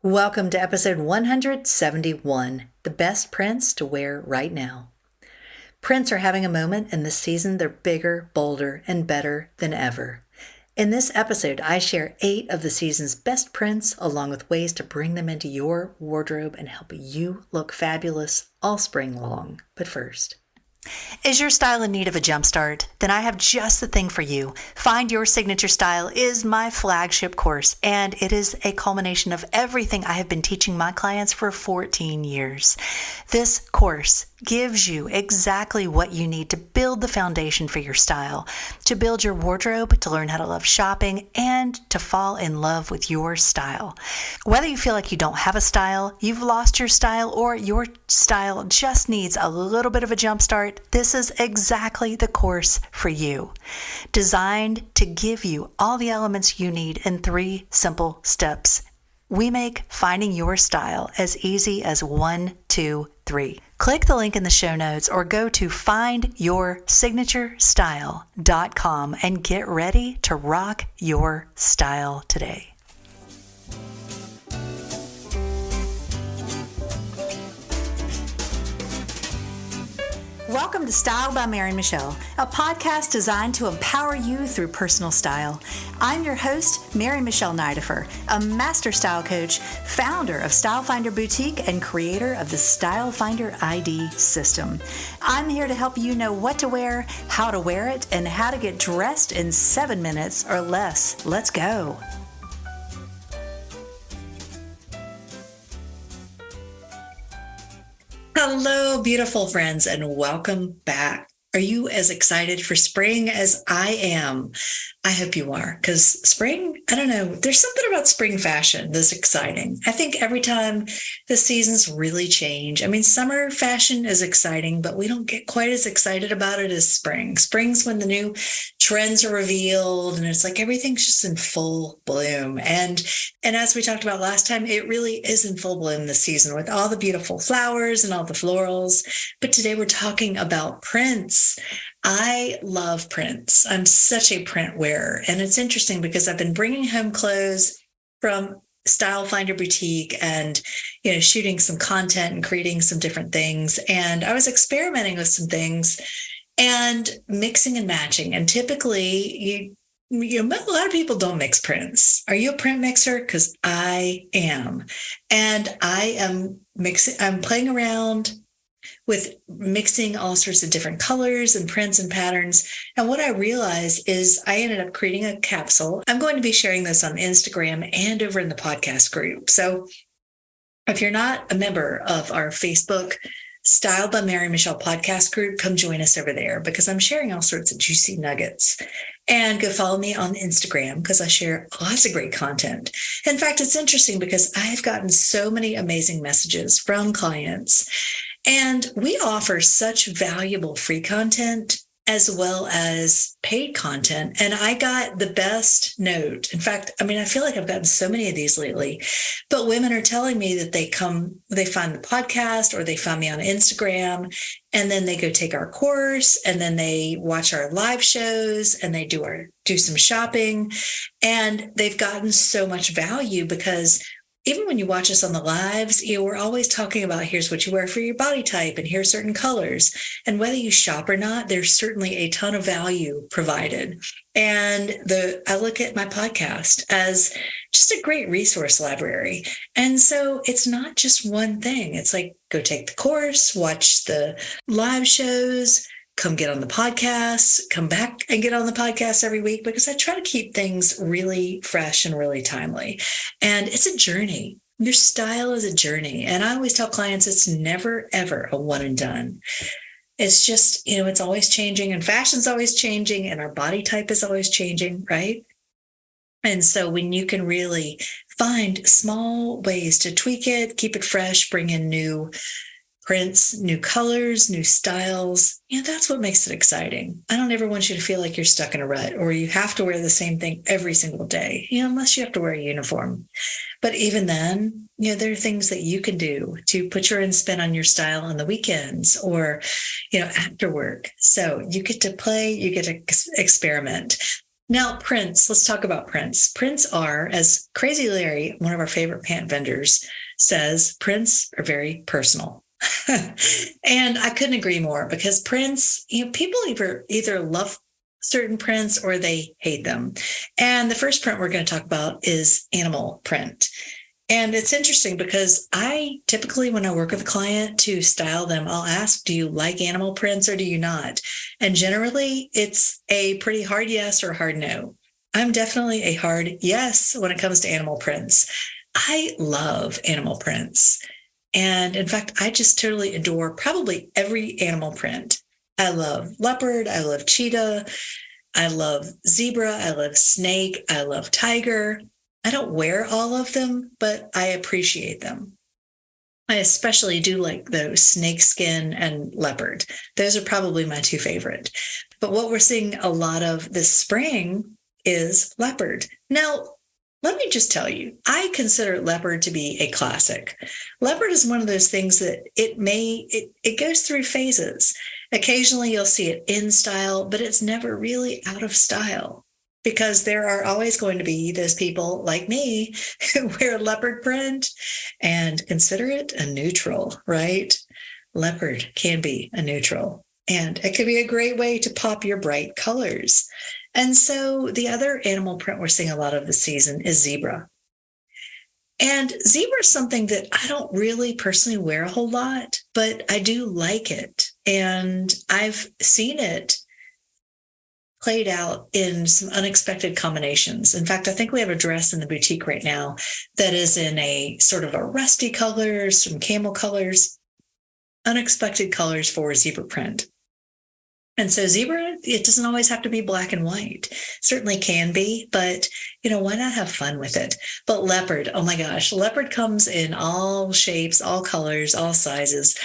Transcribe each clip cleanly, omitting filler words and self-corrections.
Welcome to episode 171, the best prints to wear right now. Prints are having a moment, and this season they're bigger, bolder, and better than ever. In this episode, I share 8 of the season's best prints, along with ways to bring them into your wardrobe and help you look fabulous all spring long. But first, is your style in need of a jumpstart? Then I have just the thing for you. Find Your Signature Style is my flagship course, and it is a culmination of everything I have been teaching my clients for 14 years. This course gives you exactly what you need to build the foundation for your style, to build your wardrobe, to learn how to love shopping, and to fall in love with your style. Whether you feel like you don't have a style, you've lost your style, or your style just needs a little bit of a jump start, this is exactly the course for you. Designed to give you all the elements you need in 3 simple steps. We make finding your style as easy as 1, 2, 3. Click the link in the show notes or go to findyoursignaturesstyle.com and get ready to rock your style today. Welcome to Style by Mary Michelle, a podcast designed to empower you through personal style. I'm your host, Mary Michelle Nidifer, a master style coach, founder of Style Finder Boutique, and creator of the Style Finder ID system. I'm here to help you know what to wear, how to wear it, and how to get dressed in 7 minutes or less. Let's go. Hello, beautiful friends, and welcome back. Are you as excited for spring as I am? I hope you are, because spring, I don't know, there's something about spring fashion that's exciting. I think every time the seasons really change. I mean, summer fashion is exciting, but we don't get quite as excited about it as spring. Spring's when the new trends are revealed, and it's like everything's just in full bloom. And as we talked about last time, it really is in full bloom this season with all the beautiful flowers and all the florals. But today we're talking about prints. I love prints. I'm such a print wearer. And it's interesting because I've been bringing home clothes from Style Finder Boutique and, shooting some content and creating some different things. And I was experimenting with some things and mixing and matching. And typically, a lot of people don't mix prints. Are you a print mixer? Because I am. And I am mixing, I'm playing around with mixing all sorts of different colors and prints and patterns. And what I realized is I ended up creating a capsule. I'm going to be sharing this on Instagram and over in the podcast group. So if you're not a member of our Facebook Style by Mary Michelle podcast group, come join us over there because I'm sharing all sorts of juicy nuggets. And go follow me on Instagram because I share lots of great content. In fact, it's interesting because I have gotten so many amazing messages from clients. And we offer such valuable free content as well as paid content. And I got the best note. In fact, I feel like I've gotten so many of these lately, but women are telling me that they find the podcast or they find me on Instagram, and then they go take our course, and then they watch our live shows, and they do some shopping. And they've gotten so much value because even when you watch us on the lives, we're always talking about here's what you wear for your body type and here's certain colors. And whether you shop or not, there's certainly a ton of value provided. And I look at my podcast as just a great resource library. And so it's not just one thing. It's like, go take the course, watch the live shows, come get on the podcast, come back and get on the podcast every week, because I try to keep things really fresh and really timely. And it's a journey. Your style is a journey. And I always tell clients it's never, ever a one and done. It's just, it's always changing, and fashion's always changing, and our body type is always changing, right? And so when you can really find small ways to tweak it, keep it fresh, bring in new prints, new colors, new styles, that's what makes it exciting. I don't ever want you to feel like you're stuck in a rut or you have to wear the same thing every single day, unless you have to wear a uniform. But even then, there are things that you can do to put your own spin on your style on the weekends or, after work. So you get to play, you get to experiment. Now, prints, let's talk about prints. Prints are, as Crazy Larry, one of our favorite pant vendors, says, prints are very personal. And I couldn't agree more because prints, people either love certain prints or they hate them. And the first print we're going to talk about is animal print. And it's interesting because I typically, when I work with a client to style them, I'll ask, do you like animal prints or do you not? And generally, it's a pretty hard yes or hard no. I'm definitely a hard yes when it comes to animal prints. I love animal prints. And in fact, I just totally adore probably every animal print. I love leopard. I love cheetah. I love zebra. I love snake. I love tiger. I don't wear all of them, but I appreciate them. I especially do like those snakeskin and leopard. Those are probably my two favorite. But what we're seeing a lot of this spring is leopard. Now, let me just tell you, I consider leopard to be a classic. Leopard is one of those things that it goes through phases. Occasionally you'll see it in style, but it's never really out of style. Because there are always going to be those people like me who wear leopard print and consider it a neutral, right? Leopard can be a neutral, and it could be a great way to pop your bright colors. And so the other animal print we're seeing a lot of this season is zebra. And zebra is something that I don't really personally wear a whole lot, but I do like it. And I've seen it played out in some unexpected combinations. In fact, I think we have a dress in the boutique right now that is in a sort of a rusty color, some camel colors, unexpected colors for zebra print. And so zebra, it doesn't always have to be black and white. Certainly can be, but why not have fun with it? But leopard, oh my gosh, leopard comes in all shapes, all colors, all sizes.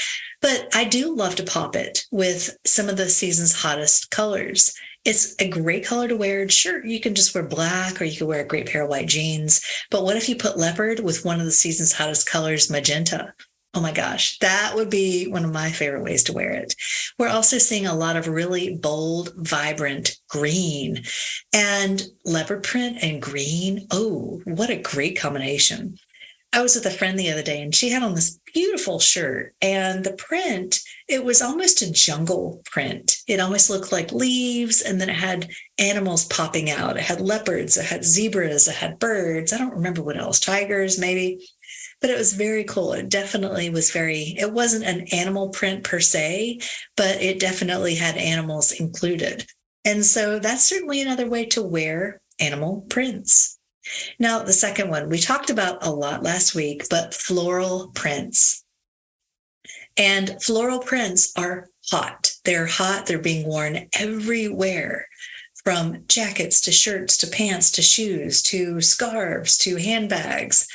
But I do love to pop it with some of the season's hottest colors. It's a great color to wear. Sure, you can just wear black or you can wear a great pair of white jeans. But what if you put leopard with one of the season's hottest colors, magenta? Oh my gosh, that would be one of my favorite ways to wear it. We're also seeing a lot of really bold, vibrant green and leopard print and green. Oh, what a great combination. I was with a friend the other day and she had on this beautiful shirt, and the print, it was almost a jungle print. It almost looked like leaves, and then it had animals popping out. It had leopards, it had zebras, it had birds. I don't remember what else, tigers maybe, but it was very cool. It definitely was it wasn't an animal print per se, but it definitely had animals included. And so that's certainly another way to wear animal prints. Now, the second one we talked about a lot last week, but floral prints. And floral prints are hot. They're hot. They're being worn everywhere, from jackets to shirts to pants to shoes to scarves to handbags,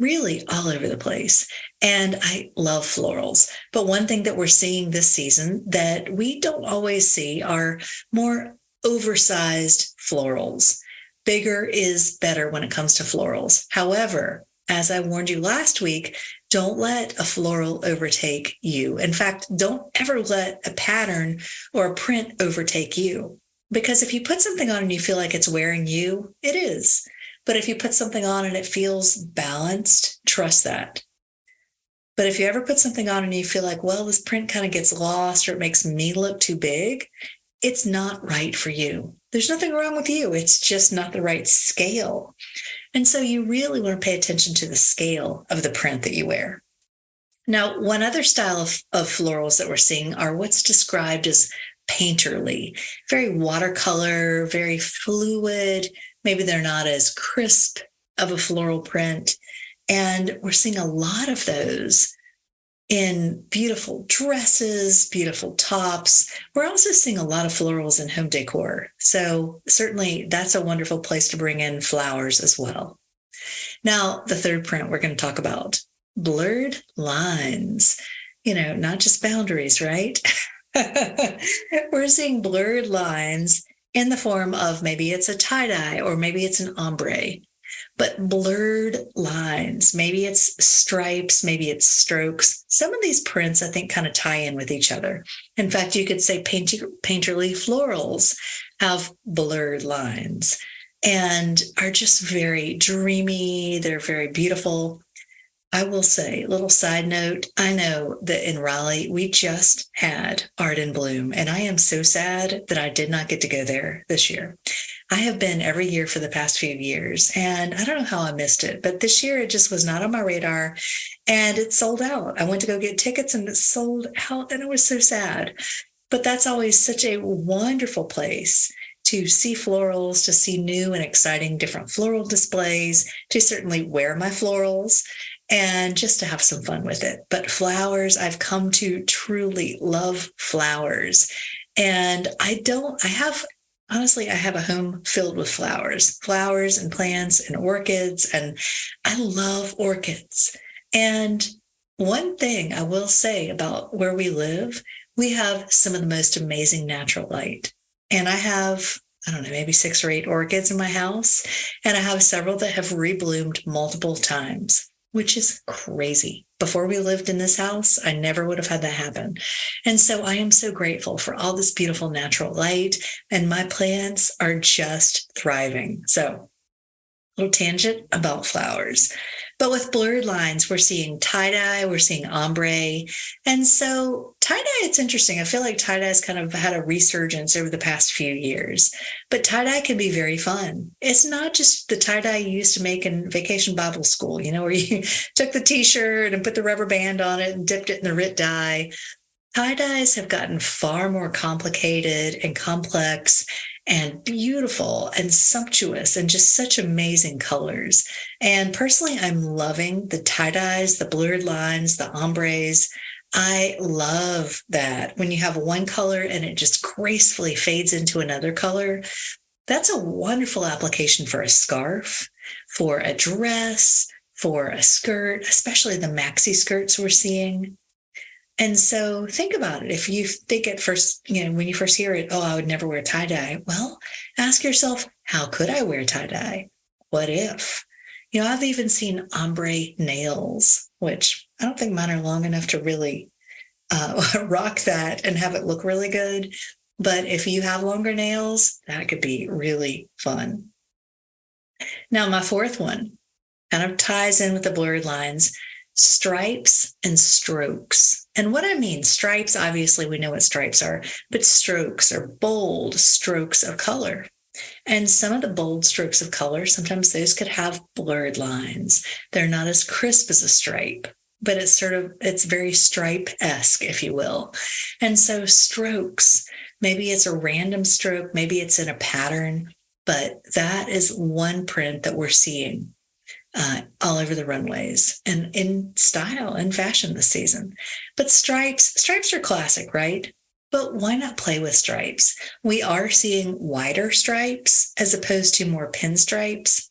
really all over the place. And I love florals. But one thing that we're seeing this season that we don't always see are more oversized florals. Bigger is better when it comes to florals. However, as I warned you last week, don't let a floral overtake you. In fact, don't ever let a pattern or a print overtake you. Because if you put something on and you feel like it's wearing you, it is. But if you put something on and it feels balanced, trust that. But if you ever put something on and you feel like, well, this print kind of gets lost or it makes me look too big, it's not right for you. There's nothing wrong with you. It's just not the right scale. And so you really want to pay attention to the scale of the print that you wear. Now, one other style of florals that we're seeing are what's described as painterly, very watercolor, very fluid. Maybe they're not as crisp of a floral print. And we're seeing a lot of those in beautiful dresses, beautiful tops. We're also seeing a lot of florals in home decor. So certainly that's a wonderful place to bring in flowers as well. Now, the third print we're going to talk about, blurred lines, not just boundaries, right? We're seeing blurred lines in the form of maybe it's a tie-dye or maybe it's an ombre. but blurred lines. Maybe it's stripes, maybe it's strokes. Some of these prints, I think, kind of tie in with each other. In fact, you could say painterly florals have blurred lines and are just very dreamy. They're very beautiful. I will say, little side note, I know that in Raleigh, we just had Art in Bloom, and I am so sad that I did not get to go there this year. I have been every year for the past few years, and I don't know how I missed it, but this year it just was not on my radar, and it sold out. I went to go get tickets, and it sold out, and it was so sad. But that's always such a wonderful place to see florals, to see new and exciting different floral displays, to certainly wear my florals, and just to have some fun with it. But flowers, I've come to truly love flowers. And honestly, I have a home filled with flowers and plants and orchids, and I love orchids. And one thing I will say about where we live, we have some of the most amazing natural light. And I have, I don't know, maybe 6 or 8 orchids in my house, and I have several that have rebloomed multiple times, which is crazy. Before we lived in this house, I never would have had that happen. And so I am so grateful for all this beautiful natural light, and my plants are just thriving. So, a little tangent about flowers. But with blurred lines, we're seeing tie-dye, we're seeing ombre. And so tie-dye, it's interesting. I feel like tie-dye has kind of had a resurgence over the past few years. But tie-dye can be very fun. It's not just the tie-dye you used to make in Vacation Bible School, where you took the t-shirt and put the rubber band on it and dipped it in the RIT dye. Tie-dyes have gotten far more complicated and complex and beautiful and sumptuous and just such amazing colors. And personally, I'm loving the tie-dyes, the blurred lines, the ombres. I love that when you have one color and it just gracefully fades into another color. That's a wonderful application for a scarf, for a dress, for a skirt, especially the maxi skirts we're seeing. And so think about it. If you think at first, when you first hear it, oh, I would never wear tie-dye. Well, ask yourself, how could I wear tie-dye? What if? I've even seen ombre nails, which I don't think mine are long enough to really rock that and have it look really good. But if you have longer nails, that could be really fun. Now, my fourth one kind of ties in with the blurred lines. Stripes and strokes. And what I mean, stripes, obviously we know what stripes are, but strokes are bold strokes of color. And some of the bold strokes of color, sometimes those could have blurred lines. They're not as crisp as a stripe, but it's very stripe-esque, if you will. And so strokes, maybe it's a random stroke, maybe it's in a pattern, but that is one print that we're seeing all over the runways and in style and fashion this season. But stripes are classic, right? But why not play with stripes? We are seeing wider stripes as opposed to more pinstripes.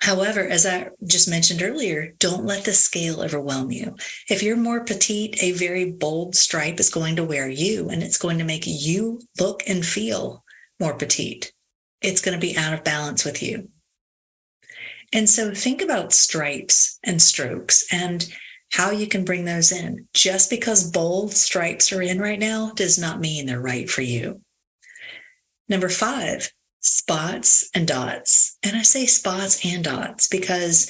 However, as I just mentioned earlier, don't let the scale overwhelm you. If you're more petite, a very bold stripe is going to wear you, and it's going to make you look and feel more petite. It's going to be out of balance with you. And so think about stripes and strokes and how you can bring those in. Just because bold stripes are in right now does not mean they're right for you. Number 5, spots and dots. And I say spots and dots because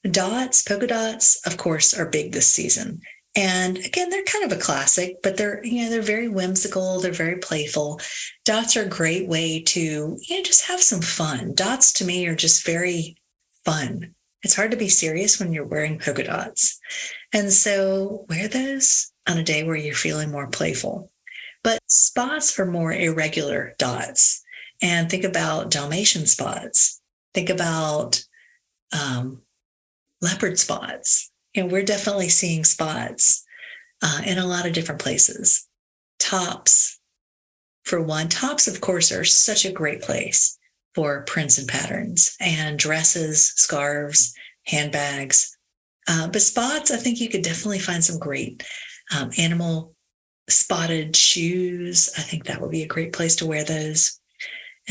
polka dots, of course, are big this season. And again, they're kind of a classic, but they're very whimsical. They're very playful. Dots are a great way to, just have some fun. Dots to me are just very fun. It's hard to be serious when you're wearing polka dots. And so wear those on a day where you're feeling more playful. But spots are more irregular dots. And think about Dalmatian spots. Think about leopard spots. We're definitely seeing spots in a lot of different places. Tops, for one. Tops, of course, are such a great place for prints and patterns, and dresses, scarves, handbags. But spots, I think you could definitely find some great animal spotted shoes. I think that would be a great place to wear those.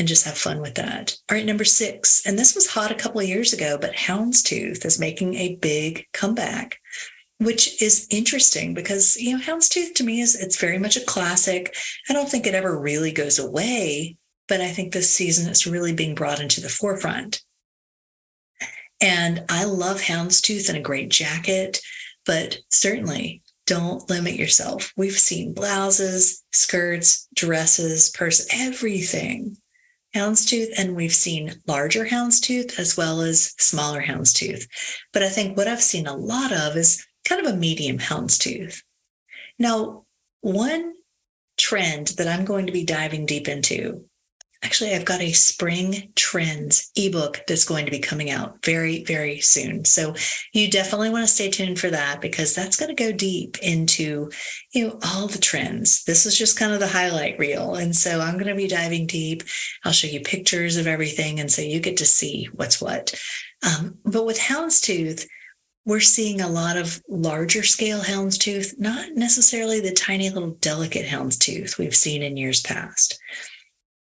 and just have fun with that. All right, number 6, and this was hot a couple of years ago, but houndstooth is making a big comeback, which is interesting because, houndstooth to me it's very much a classic. I don't think it ever really goes away, but I think this season it's really being brought into the forefront. And I love houndstooth in a great jacket, but certainly don't limit yourself. We've seen blouses, skirts, dresses, purse, everything houndstooth, and we've seen larger houndstooth as well as smaller houndstooth. But I think what I've seen a lot of is kind of a medium houndstooth. Now, one trend that I'm going to be diving deep into, actually, I've got a spring trends ebook that's going to be coming out very, very soon. So you definitely want to stay tuned for that because that's going to go deep into, all the trends. This is just kind of the highlight reel. And so I'm going to be diving deep. I'll show you pictures of everything. And so you get to see what's what. But with houndstooth, we're seeing a lot of larger scale houndstooth, not necessarily the tiny little delicate houndstooth we've seen in years past.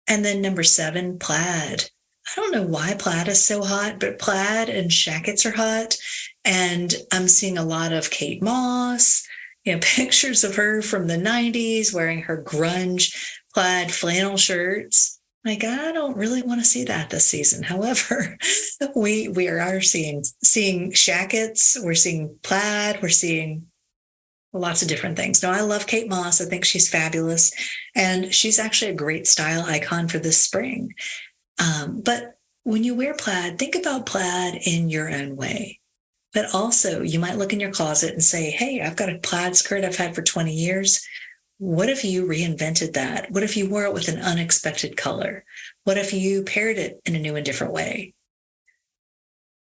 And then number 7, plaid. I don't know why plaid is so hot, but plaid and shackets are hot. And I'm seeing a lot of Kate Moss, pictures of her from the 90s wearing her grunge plaid flannel shirts. Like, I don't really want to see that this season. However, we are seeing shackets, we're seeing plaid, we're seeing lots of different things. Now, I love Kate Moss. I think she's fabulous. And she's actually a great style icon for this spring. But when you wear plaid, think about plaid in your own way. But also, you might look in your closet and say, hey, I've got a plaid skirt I've had for 20 years. What if you reinvented that? What if you wore it with an unexpected color? What if you paired it in a new and different way?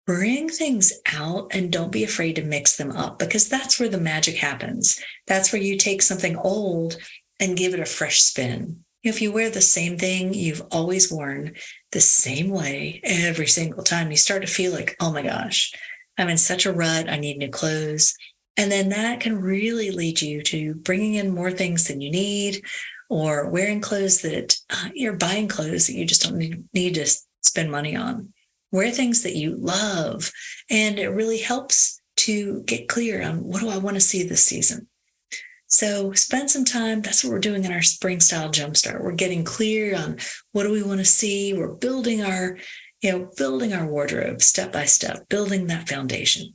Bring things out and don't be afraid to mix them up because that's where the magic happens. That's where you take something old and give it a fresh spin. If you wear the same thing you've always worn the same way every single time, you start to feel like, oh my gosh, I'm in such a rut. I need new clothes. And then that can really lead you to bringing in more things than you need or wearing clothes that you're buying clothes that you just don't need to spend money on. Wear things that you love. And it really helps to get clear on what do I want to see this season. So spend some time. That's what we're doing in our spring style jumpstart. We're getting clear on what do we want to see. We're building our wardrobe step by step, building that foundation.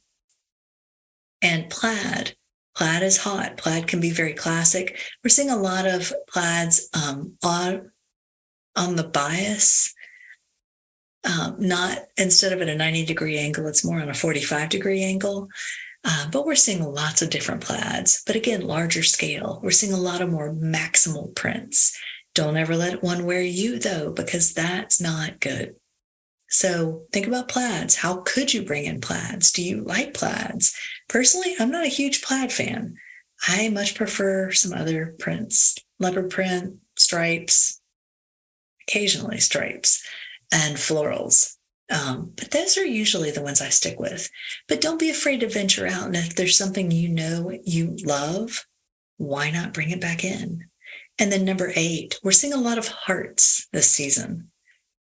And plaid is hot. Plaid can be very classic. We're seeing a lot of plaids on the bias. Not instead of at a 90-degree angle, it's more on a 45-degree angle. But we're seeing lots of different plaids. But again, larger scale. We're seeing a lot of more maximal prints. Don't ever let one wear you, though, because that's not good. So think about plaids. How could you bring in plaids? Do you like plaids? Personally, I'm not a huge plaid fan. I much prefer some other prints, leopard print, stripes, occasionally stripes, and florals. But those are usually the ones I stick with. But don't be afraid to venture out. And if there's something you love, why not bring it back in? And then number 8, we're seeing a lot of hearts this season.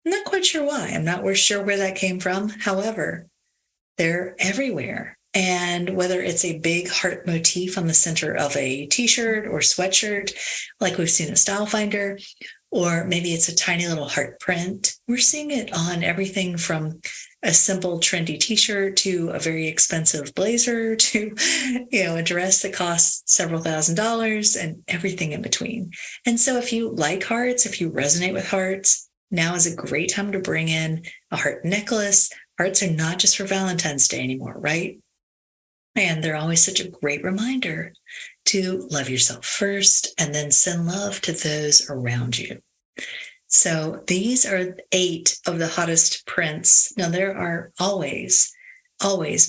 I'm not quite sure why. I'm not sure where that came from. However, they're everywhere. And whether it's a big heart motif on the center of a t-shirt or sweatshirt, like we've seen at Style Finder, or maybe it's a tiny little heart print, we're seeing it on everything from a simple trendy t-shirt to a very expensive blazer to, a dress that costs several $1,000s and everything in between. And so if you like hearts, if you resonate with hearts, now is a great time to bring in a heart necklace. Hearts are not just for Valentine's Day anymore, right? And they're always such a great reminder to love yourself first and then send love to those around you. So these are 8 of the hottest prints. Now, there are always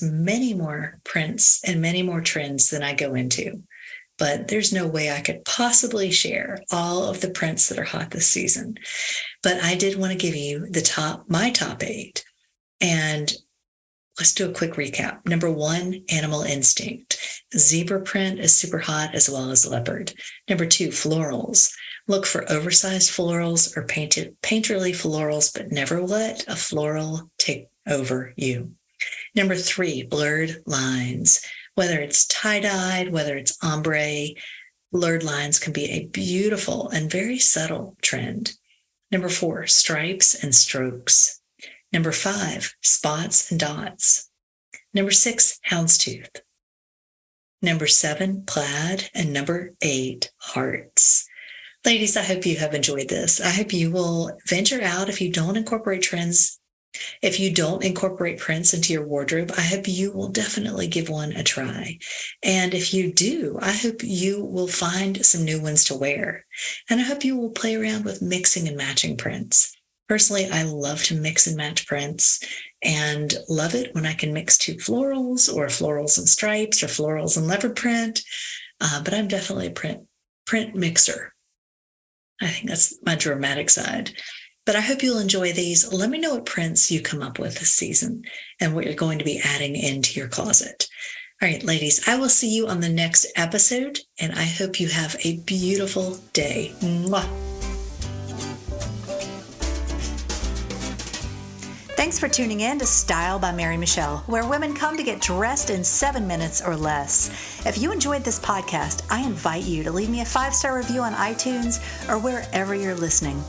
many more prints and many more trends than I go into. But there's no way I could possibly share all of the prints that are hot this season. But I did want to give you my top 8. And Let's do a quick recap. Number 1, animal instinct. Zebra print is super hot, as well as leopard. Number 2, florals. Look for oversized florals or painterly florals, but never let a floral take over you. Number 3, blurred lines. Whether it's tie-dyed, whether it's ombre, blurred lines can be a beautiful and very subtle trend. Number 4, stripes and strokes. Number 5, spots and dots. Number 6, houndstooth. Number 7, plaid. And number 8, hearts. Ladies, I hope you have enjoyed this. I hope you will venture out if you don't incorporate trends. If you don't incorporate prints into your wardrobe, I hope you will definitely give one a try. And if you do, I hope you will find some new ones to wear. And I hope you will play around with mixing and matching prints. Personally, I love to mix and match prints and love it when I can mix 2 florals or florals and stripes or florals and leopard print. But I'm definitely a print mixer. I think that's my dramatic side. But I hope you'll enjoy these. Let me know what prints you come up with this season and what you're going to be adding into your closet. All right, ladies, I will see you on the next episode, and I hope you have a beautiful day. Mwah. Thanks for tuning in to Style by Mary Michelle, where women come to get dressed in 7 minutes or less. If you enjoyed this podcast, I invite you to leave me a 5-star review on iTunes or wherever you're listening.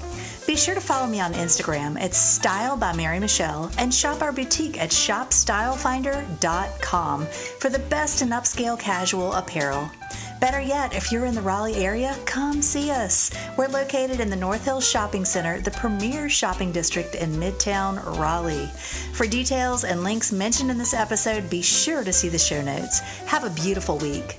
Be sure to follow me on Instagram at Style by Mary Michelle and shop our boutique at shopstylefinder.com for the best in upscale casual apparel. Better yet, if you're in the Raleigh area, come see us. We're located in the North Hills Shopping Center, the premier shopping district in Midtown Raleigh. For details and links mentioned in this episode, be sure to see the show notes. Have a beautiful week.